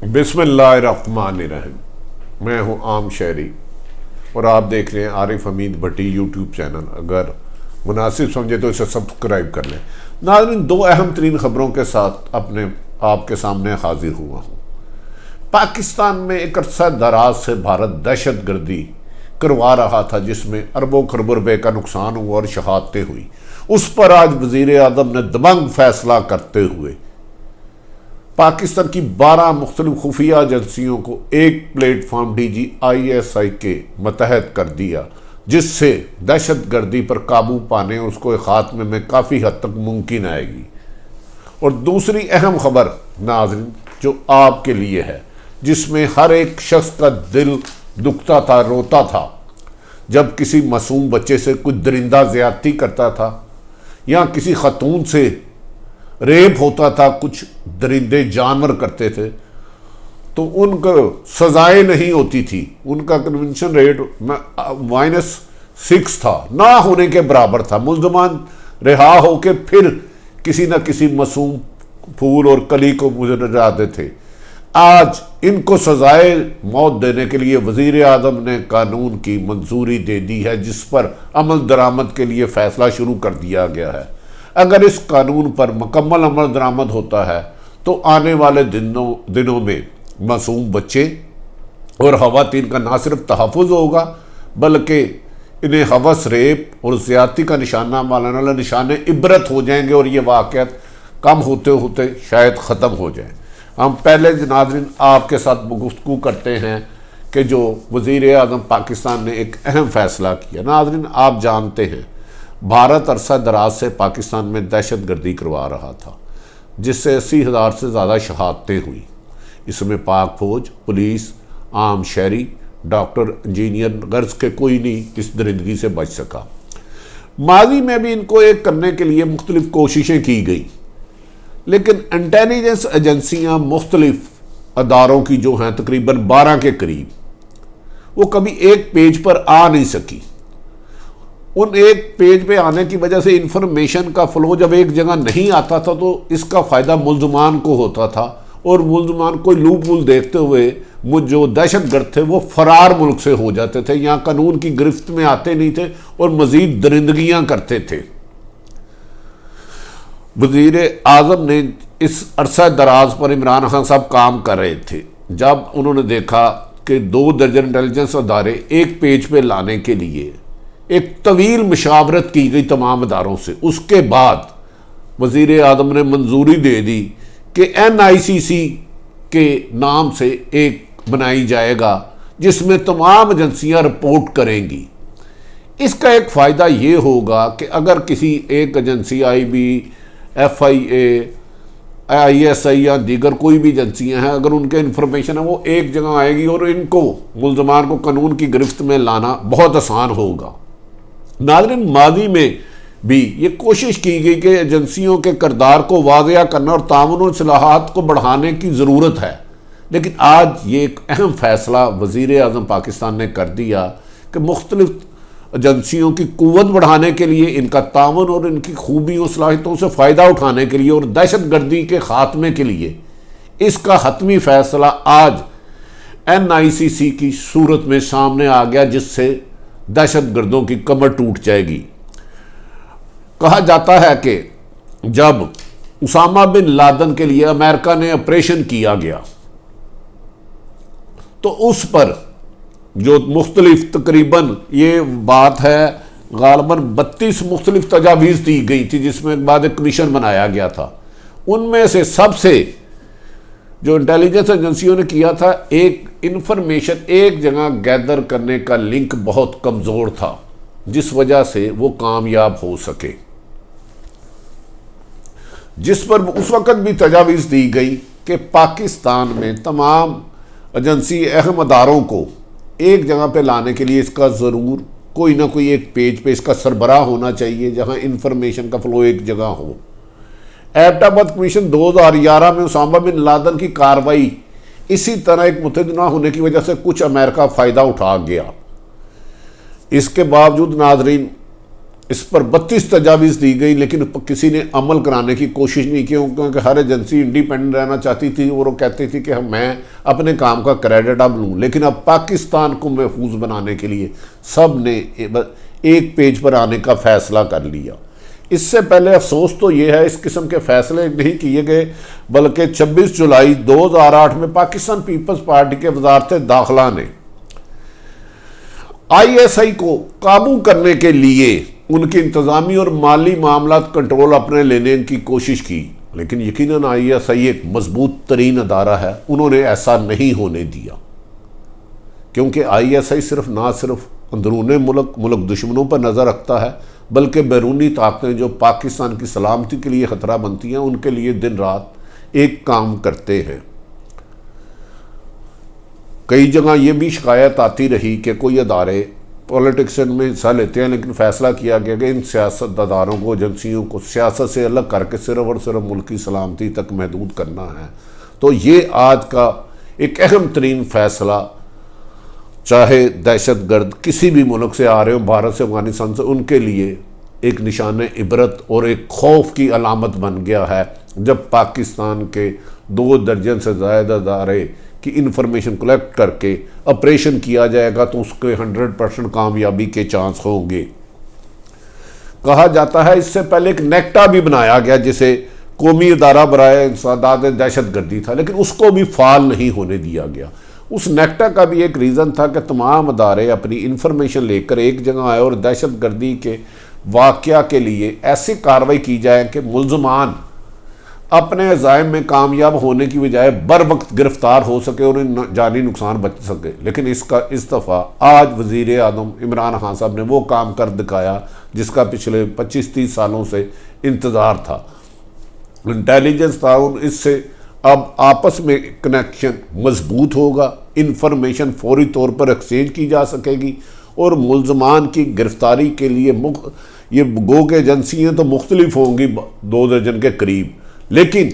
بسم اللہ الرحمن الرحیم۔ میں ہوں عام شہری اور آپ دیکھ رہے ہیں عارف حمید بھٹی یوٹیوب چینل۔ اگر مناسب سمجھے تو اسے سبسکرائب کر لیں۔ ناظرین، دو اہم ترین خبروں کے ساتھ آپ کے سامنے حاضر ہوا ہوں۔ پاکستان میں ایک عرصہ دراز سے بھارت دہشت گردی کروا رہا تھا، جس میں اربوں خربوں روپے کا نقصان ہوا اور شہادتیں ہوئی۔ اس پر آج وزیر اعظم نے دبنگ فیصلہ کرتے ہوئے پاکستان کی 12 مختلف خفیہ ایجنسیوں کو ایک پلیٹ فارم DGISI کے متحد کر دیا، جس سے دہشت گردی پر قابو پانے اور اس کو خاتمے میں کافی حد تک ممکن آئے گی۔ اور دوسری اہم خبر ناظرین جو آپ کے لیے ہے، جس میں ہر ایک شخص کا دل دکھتا تھا، روتا تھا، جب کسی معصوم بچے سے کوئی درندہ زیادتی کرتا تھا یا کسی خاتون سے ریپ ہوتا تھا، کچھ درندے جانور کرتے تھے تو ان کو سزائیں نہیں ہوتی تھی۔ ان کا کنونشن ریٹ -6 تھا، نہ ہونے کے برابر تھا۔ ملزمان رہا ہو کے پھر کسی نہ کسی معصوم پھول اور کلی کو گزر جاتے تھے۔ آج ان کو سزائے موت دینے کے لیے وزیر اعظم نے قانون کی منظوری دے دی ہے، جس پر عمل درآمد کے لیے فیصلہ شروع کر دیا گیا ہے۔ اگر اس قانون پر مکمل عمل درآمد ہوتا ہے تو آنے والے دنوں میں معصوم بچے اور خواتین کا نہ صرف تحفظ ہوگا، بلکہ انہیں ہوس، ریپ اور زیادتی کا نشانہ ماننے والے نشانے عبرت ہو جائیں گے اور یہ واقعات کم ہوتے ہوتے شاید ختم ہو جائیں۔ ہم پہلے ناظرین آپ کے ساتھ گفتگو کرتے ہیں کہ جو وزیر اعظم پاکستان نے ایک اہم فیصلہ کیا۔ ناظرین، آپ جانتے ہیں بھارت عرصہ دراز سے پاکستان میں دہشت گردی کروا رہا تھا، جس سے 80,000 سے زیادہ شہادتیں ہوئیں۔ اس میں پاک فوج، پولیس، عام شہری، ڈاکٹر، انجینئر غرض کے کوئی نہیں اس درندگی سے بچ سکا۔ ماضی میں بھی ان کو ایک کرنے کے لیے مختلف کوششیں کی گئیں، لیکن انٹیلیجنس ایجنسیاں مختلف اداروں کی جو ہیں تقریباً 12 کے قریب، وہ کبھی ایک پیج پر آ نہیں سکی۔ ان ایک پیج پہ آنے کی وجہ سے انفارمیشن کا فلو جب ایک جگہ نہیں آتا تھا تو اس کا فائدہ ملزمان کو ہوتا تھا، اور ملزمان کوئی لوپ ہول دیکھتے ہوئے جو دہشت گرد تھے وہ فرار ملک سے ہو جاتے تھے، یہاں قانون کی گرفت میں آتے نہیں تھے اور مزید درندگیاں کرتے تھے۔ وزیر اعظم نے اس عرصہ دراز پر عمران خان صاحب کام کر رہے تھے، جب انہوں نے دیکھا کہ 2 درجن انٹیلیجنس ادارے ایک پیج پہ لانے کے لیے ایک طویل مشاورت کی گئی تمام اداروں سے، اس کے بعد وزیر اعظم نے منظوری دے دی کہ NICC کے نام سے ایک بنائی جائے گا، جس میں تمام ایجنسیاں رپورٹ کریں گی۔ اس کا ایک فائدہ یہ ہوگا کہ اگر کسی ایک ایجنسی IB، FIA، ISI یا دیگر کوئی بھی ایجنسیاں ہیں، اگر ان کے انفارمیشن ہے وہ ایک جگہ آئے گی اور ان کو ملزمان کو قانون کی گرفت میں لانا بہت آسان ہوگا۔ ناظرین، ماضی میں بھی یہ کوشش کی گئی کہ ایجنسیوں کے کردار کو واضح کرنا اور تعاون و اصلاحات کو بڑھانے کی ضرورت ہے، لیکن آج یہ ایک اہم فیصلہ وزیر اعظم پاکستان نے کر دیا کہ مختلف ایجنسیوں کی قوت بڑھانے کے لیے، ان کا تعاون اور ان کی خوبیوں صلاحیتوں سے فائدہ اٹھانے کے لیے اور دہشت گردی کے خاتمے کے لیے اس کا حتمی فیصلہ آج NICC کی صورت میں سامنے آ گیا، جس سے دہشت گردوں کی کمر ٹوٹ جائے گی۔ کہا جاتا ہے کہ جب اسامہ بن لادن کے لیے امریکہ نے آپریشن کیا گیا تو اس پر جو مختلف تقریباً یہ بات ہے غالباً 32 مختلف تجاویز دی گئی تھی، جس میں بعد ایک کمیشن بنایا گیا تھا۔ ان میں سے سب سے جو انٹیلیجنس ایجنسیوں نے کیا تھا، ایک انفارمیشن ایک جگہ گیدر کرنے کا لنک بہت کمزور تھا، جس وجہ سے وہ کامیاب ہو سکے، جس پر اس وقت بھی تجاویز دی گئی کہ پاکستان میں تمام ایجنسی اہم اداروں کو ایک جگہ پہ لانے کے لیے اس کا ضرور کوئی نہ کوئی ایک پیج پہ اس کا سربراہ ہونا چاہیے، جہاں انفارمیشن کا فلو ایک جگہ ہو۔ ایبٹ آباد کمیشن 2011 میں اسامہ بن لادن کی کارروائی اسی طرح ایک متحد نہ ہونے کی وجہ سے کچھ امریکہ فائدہ اٹھا گیا۔ اس کے باوجود ناظرین اس پر 32 تجاویز دی گئی، لیکن کسی نے عمل کرانے کی کوشش نہیں کی، کیونکہ ہر ایجنسی انڈیپینڈنٹ رہنا چاہتی تھی اور وہ کہتی تھی کہ میں اپنے کام کا کریڈٹ اب لوں۔ لیکن اب پاکستان کو محفوظ بنانے کے لیے سب نے ایک پیج پر آنے کا فیصلہ کر لیا۔ اس سے پہلے افسوس تو یہ ہے اس قسم کے فیصلے نہیں کیے گئے، بلکہ 26 جولائی 2008 میں پاکستان پیپلز پارٹی کے وزارت داخلہ نے آئی ایس آئی کو قابو کرنے کے لیے ان کی انتظامی اور مالی معاملات کنٹرول اپنے لینے کی کوشش کی، لیکن یقیناً آئی ایس آئی ایک مضبوط ترین ادارہ ہے، انہوں نے ایسا نہیں ہونے دیا، کیونکہ آئی ایس آئی نہ صرف اندرون ملک دشمنوں پر نظر رکھتا ہے، بلکہ بیرونی طاقتیں جو پاکستان کی سلامتی کے لیے خطرہ بنتی ہیں ان کے لیے دن رات ایک کام کرتے ہیں۔ کئی جگہ یہ بھی شکایت آتی رہی کہ کوئی ادارے پولیٹکس میں حصہ لیتے ہیں، لیکن فیصلہ کیا گیا کہ ان سیاست دانوں کو، ایجنسیوں کو سیاست سے الگ کر کے صرف اور صرف ملکی سلامتی تک محدود کرنا ہے۔ تو یہ آج کا ایک اہم ترین فیصلہ، چاہے دہشت گرد کسی بھی ملک سے آ رہے ہوں، بھارت سے، افغانستان سے، ان کے لیے ایک نشان عبرت اور ایک خوف کی علامت بن گیا ہے، جب پاکستان کے 2 درجن سے زائد ادارے کی انفارمیشن کلیکٹ کر کے آپریشن کیا جائے گا تو اس کے 100% کامیابی کے چانس ہوں گے۔ کہا جاتا ہے اس سے پہلے ایک نیکٹا بھی بنایا گیا جسے قومی ادارہ برائے انسداد دہشت گردی تھا، لیکن اس کو بھی فعال نہیں ہونے دیا گیا۔ اس نیکٹا کا بھی ایک ریزن تھا کہ تمام ادارے اپنی انفارمیشن لے کر ایک جگہ آئے اور دہشت گردی کے واقعہ کے لیے ایسی کارروائی کی جائے کہ ملزمان اپنے عزائم میں کامیاب ہونے کی بجائے بر وقت گرفتار ہو سکے اور جانی نقصان بچ سکے۔ لیکن اس دفعہ آج وزیر اعظم عمران خان صاحب نے وہ کام کر دکھایا جس کا پچھلے 25-30 سالوں سے انتظار تھا۔ انٹیلیجنس تعاون، اس سے اب آپس میں کنیکشن مضبوط ہوگا، انفارمیشن فوری طور پر ایکسچینج کی جا سکے گی، اور ملزمان کی گرفتاری کے لیے یہ گو کہ ایجنسیاں تو مختلف ہوں گی 2 درجن کے قریب، لیکن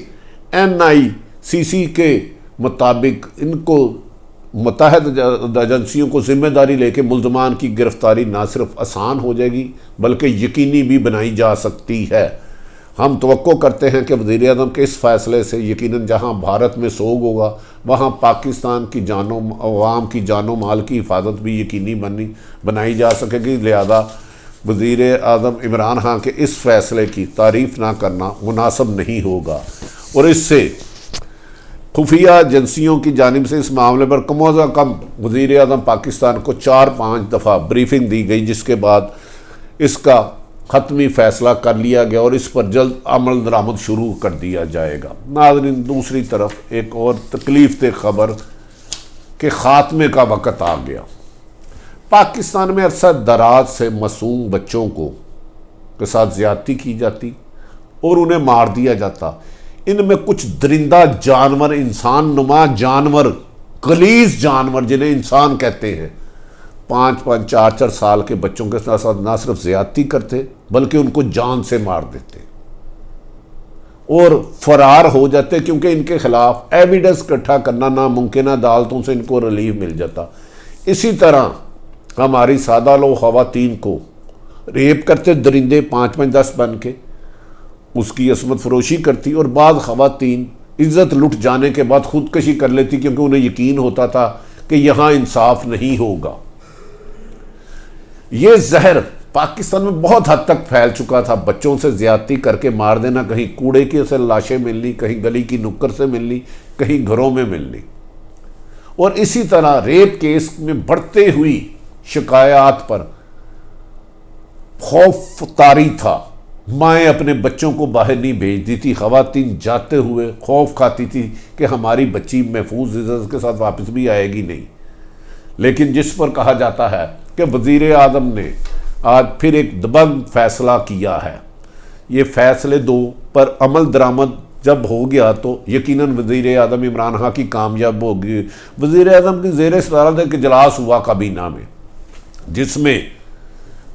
این آئی سی سی کے مطابق ان کو متحد ایجنسیوں کو ذمہ داری لے کے ملزمان کی گرفتاری نہ صرف آسان ہو جائے گی بلکہ یقینی بھی بنائی جا سکتی ہے۔ ہم توقع کرتے ہیں کہ وزیر اعظم کے اس فیصلے سے یقیناً جہاں بھارت میں سوگ ہوگا وہاں پاکستان کی عوام کی جان و مال کی حفاظت بھی یقینی بنائی جا سکے گی، لہذا وزیر اعظم عمران خان کے اس فیصلے کی تعریف نہ کرنا مناسب نہیں ہوگا۔ اور اس سے خفیہ ایجنسیوں کی جانب سے اس معاملے پر کم از کم وزیر اعظم پاکستان کو 4-5 دفعہ بریفنگ دی گئی، جس کے بعد اس کا حتمی فیصلہ کر لیا گیا اور اس پر جلد عمل درآمد شروع کر دیا جائے گا۔ ناظرین، دوسری طرف ایک اور تکلیف دہ خبر کہ خاتمے کا وقت آ گیا۔ پاکستان میں عرصہ دراز سے معصوم بچوں کے ساتھ زیادتی کی جاتی اور انہیں مار دیا جاتا۔ ان میں کچھ درندہ جانور، انسان نما جانور، غلیظ جانور جنہیں انسان کہتے ہیں، 5-5 4-4 سال کے بچوں کے ساتھ نہ صرف زیادتی کرتے بلکہ ان کو جان سے مار دیتے اور فرار ہو جاتے، کیونکہ ان کے خلاف ایویڈنس اکٹھا کرنا ناممکن ہے، عدالتوں سے ان کو ریلیف مل جاتا۔ اسی طرح ہماری سادہ لوگ خواتین کو ریپ کرتے، درندے 5-5-10 بن کے اس کی عصمت فروشی کرتی، اور بعض خواتین عزت لٹ جانے کے بعد خودکشی کر لیتی کیونکہ انہیں یقین ہوتا تھا کہ یہاں انصاف نہیں ہوگا۔ یہ زہر پاکستان میں بہت حد تک پھیل چکا تھا، بچوں سے زیادتی کر کے مار دینا، کہیں کوڑے کی سے لاشیں ملنی، کہیں گلی کی نکر سے ملنی، کہیں گھروں میں ملنی، اور اسی طرح ریپ کیس میں بڑھتے ہوئی شکایات پر خوف طاری تھا۔ مائیں اپنے بچوں کو باہر نہیں بھیجتی تھی، خواتین جاتے ہوئے خوف کھاتی تھی کہ ہماری بچی محفوظ عزت کے ساتھ واپس بھی آئے گی نہیں۔ لیکن جس پر کہا جاتا ہے کہ وزیر اعظم نے آج پھر ایک دبنگ فیصلہ کیا ہے، یہ فیصلے 2 پر عمل درآمد جب ہو گیا تو یقیناً وزیر اعظم عمران خان کی کامیاب ہوگی۔ وزیر اعظم کی زیر صدارت ایک اجلاس ہوا کابینہ میں، جس میں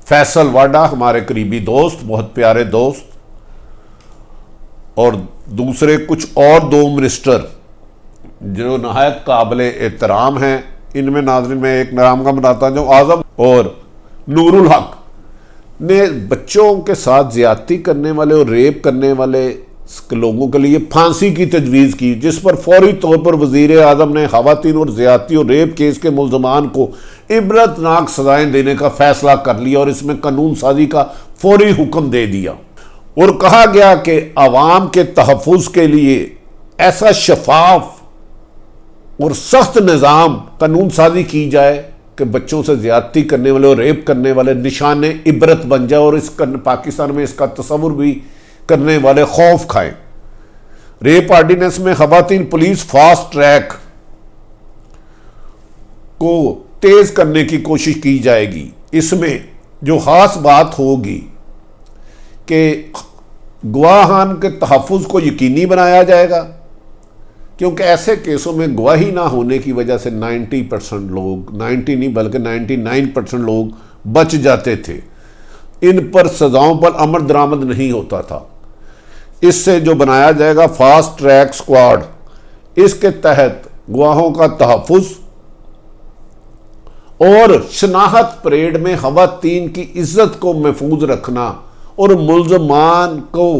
فیصل واڈا، ہمارے قریبی دوست، بہت پیارے دوست، اور دوسرے کچھ اور 2 منسٹر جو نہایت قابل احترام ہیں، ان میں ناظرین میں ایک نام کا بتاتا ہوں جو اعظم اور نور الحق، نے بچوں کے ساتھ زیادتی کرنے والے اور ریپ کرنے والے لوگوں کے لیے پھانسی کی تجویز کی، جس پر فوری طور پر وزیر اعظم نے خواتین اور زیادتی اور ریپ کیس کے ملزمان کو عبرتناک سزائیں دینے کا فیصلہ کر لیا اور اس میں قانون سازی کا فوری حکم دے دیا، اور کہا گیا کہ عوام کے تحفظ کے لیے ایسا شفاف اور سخت نظام قانون سازی کی جائے کہ بچوں سے زیادتی کرنے والے اور ریپ کرنے والے نشان عبرت بن جائے، اور پاکستان میں اس کا تصور بھی کرنے والے خوف کھائیں۔ ریپ آرڈیننس میں خواتین پولیس فاسٹ ٹریک کو تیز کرنے کی کوشش کی جائے گی۔ اس میں جو خاص بات ہوگی کہ گواہان کے تحفظ کو یقینی بنایا جائے گا، کیونکہ ایسے کیسوں میں گواہی نہ ہونے کی وجہ سے 90% لوگ، 90 نہیں بلکہ 99% لوگ بچ جاتے تھے، ان پر سزاؤں پر عمل درآمد نہیں ہوتا تھا۔ اس سے جو بنایا جائے گا فاسٹ ٹریک سکواڈ، اس کے تحت گواہوں کا تحفظ اور شناخت پریڈ میں خواتین کی عزت کو محفوظ رکھنا اور ملزمان کو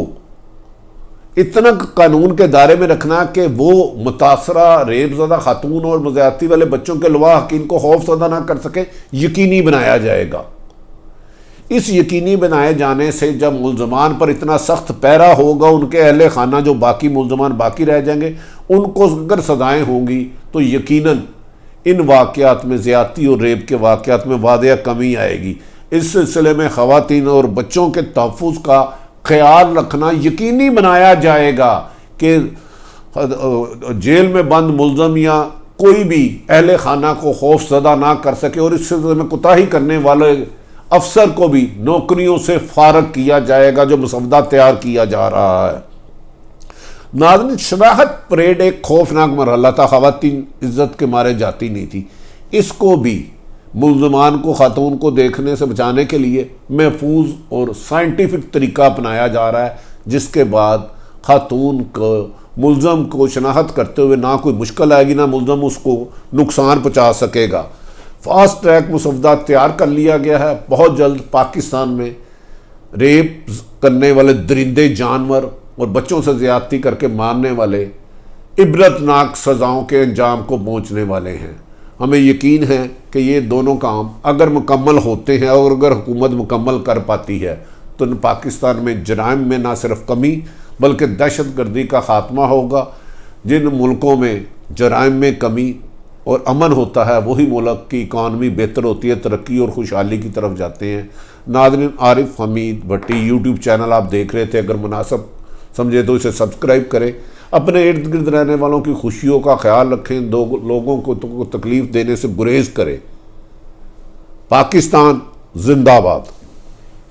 اتنا قانون کے دائرے میں رکھنا کہ وہ متاثرہ ریپ زدہ خاتون اور زیادتی والے بچوں کے علاوہ حقین کو خوف زدہ نہ کر سکے، یقینی بنایا جائے گا۔ اس یقینی بنائے جانے سے جب ملزمان پر اتنا سخت پیرا ہوگا، ان کے اہل خانہ جو باقی ملزمان باقی رہ جائیں گے، ان کو اگر سزائیں ہوں گی تو یقیناً ان واقعات میں، زیادتی اور ریپ کے واقعات میں واضح کمی آئے گی۔ اس سلسلے میں خواتین اور بچوں کے تحفظ کا خیال رکھنا یقینی بنایا جائے گا کہ جیل میں بند ملزم یا کوئی بھی اہل خانہ کو خوف زدہ نہ کر سکے، اور اس سلسلے میں کوتاہی کرنے والے افسر کو بھی نوکریوں سے فارغ کیا جائے گا، جو مسودہ تیار کیا جا رہا ہے۔ ناظرین، شناخت پریڈ ایک خوفناک مرحلہ تھا، خواتین عزت کے مارے جاتی نہیں تھی۔ اس کو بھی ملزمان کو، خاتون کو دیکھنے سے بچانے کے لیے محفوظ اور سائنٹیفک طریقہ اپنایا جا رہا ہے، جس کے بعد خاتون کو، ملزم کو شناخت کرتے ہوئے نہ کوئی مشکل آئے گی، نہ ملزم اس کو نقصان پہنچا سکے گا۔ فاسٹ ٹریک مسودہ تیار کر لیا گیا ہے۔ بہت جلد پاکستان میں ریپ کرنے والے درندے جانور اور بچوں سے زیادتی کر کے مارنے والے عبرتناک سزاؤں کے انجام کو پہنچنے والے ہیں۔ ہمیں یقین ہے کہ یہ دونوں کام اگر مکمل ہوتے ہیں اور اگر حکومت مکمل کر پاتی ہے تو پاکستان میں جرائم میں نہ صرف کمی بلکہ دہشت گردی کا خاتمہ ہوگا۔ جن ملکوں میں جرائم میں کمی اور امن ہوتا ہے، وہی ملک کی اکانومی بہتر ہوتی ہے، ترقی اور خوشحالی کی طرف جاتے ہیں۔ ناظرین، عارف حمید بھٹی یوٹیوب چینل آپ دیکھ رہے تھے، اگر مناسب سمجھے تو اسے سبسکرائب کریں، اپنے ارد گرد رہنے والوں کی خوشیوں کا خیال رکھیں، لوگوں کو تکلیف دینے سے گریز کریں۔ پاکستان زندہ باد۔